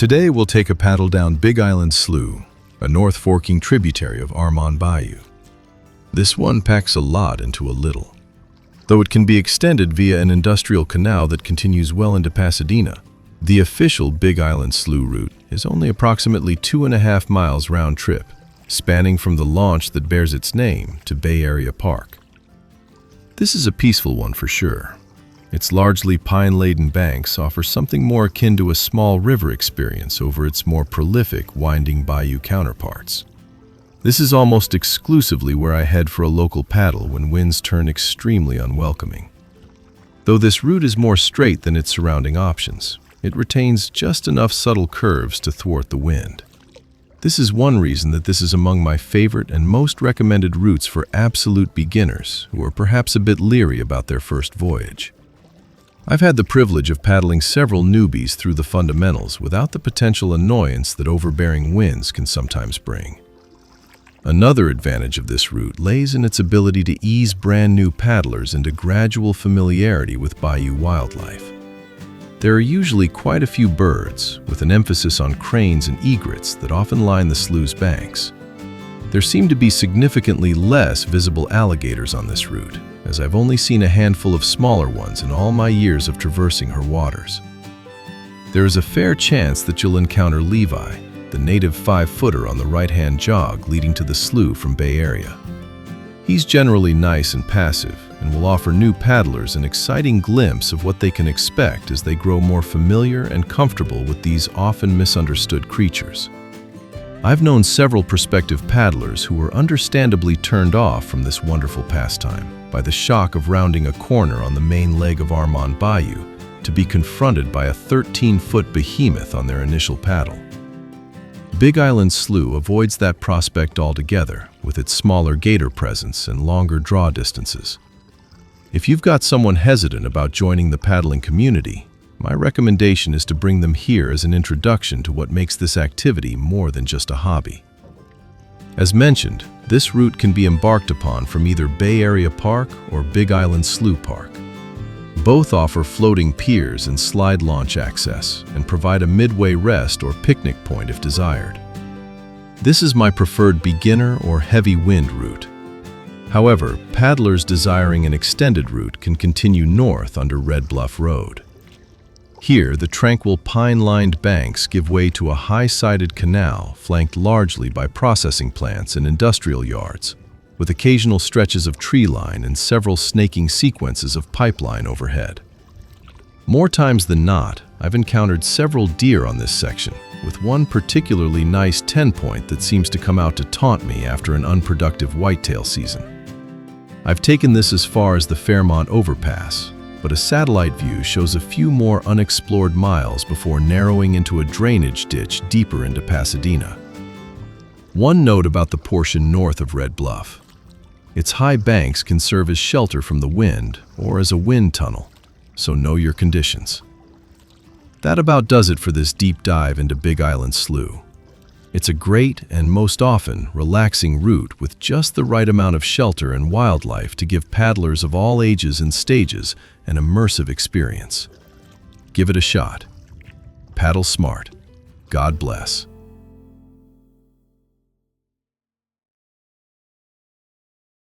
Today we'll take a paddle down Big Island Slough, a north forking tributary of Armand Bayou. This one packs a lot into a little. Though it can be extended via an industrial canal that continues well into Pasadena, the official Big Island Slough route is only approximately 2.5 miles round trip, spanning from the launch that bears its name to Bay Area Park. This is a peaceful one for sure. Its largely pine-laden banks offer something more akin to a small river experience over its more prolific, winding bayou counterparts. This is almost exclusively where I head for a local paddle when winds turn extremely unwelcoming. Though this route is more straight than its surrounding options, it retains just enough subtle curves to thwart the wind. This is one reason that this is among my favorite and most recommended routes for absolute beginners who are perhaps a bit leery about their first voyage. I've had the privilege of paddling several newbies through the fundamentals without the potential annoyance that overbearing winds can sometimes bring. Another advantage of this route lays in its ability to ease brand new paddlers into gradual familiarity with bayou wildlife. There are usually quite a few birds, with an emphasis on cranes and egrets that often line the slough's banks. There seem to be significantly less visible alligators on this route, as I've only seen a handful of smaller ones in all my years of traversing her waters. There is a fair chance that you'll encounter Levi, the native 5-footer on the right-hand jog leading to the slough from Bay Area. He's generally nice and passive and will offer new paddlers an exciting glimpse of what they can expect as they grow more familiar and comfortable with these often misunderstood creatures. I've known several prospective paddlers who were understandably turned off from this wonderful pastime by the shock of rounding a corner on the main leg of Armand Bayou to be confronted by a 13-foot behemoth on their initial paddle. Big Island Slough avoids that prospect altogether with its smaller gator presence and longer draw distances. If you've got someone hesitant about joining the paddling community, my recommendation is to bring them here as an introduction to what makes this activity more than just a hobby. As mentioned, this route can be embarked upon from either Bay Area Park or Big Island Slough Park. Both offer floating piers and slide launch access and provide a midway rest or picnic point if desired. This is my preferred beginner or heavy wind route. However, paddlers desiring an extended route can continue north under Red Bluff Road. Here, the tranquil pine-lined banks give way to a high-sided canal flanked largely by processing plants and industrial yards, with occasional stretches of tree line and several snaking sequences of pipeline overhead. More times than not, I've encountered several deer on this section, with one particularly nice 10-point that seems to come out to taunt me after an unproductive whitetail season. I've taken this as far as the Fairmont Overpass, but a satellite view shows a few more unexplored miles before narrowing into a drainage ditch deeper into Pasadena. One note about the portion north of Red Bluff. Its high banks can serve as shelter from the wind or as a wind tunnel, so know your conditions. That about does it for this deep dive into Big Island Slough. It's a great and most often relaxing route with just the right amount of shelter and wildlife to give paddlers of all ages and stages an immersive experience. Give it a shot. Paddle smart. God bless.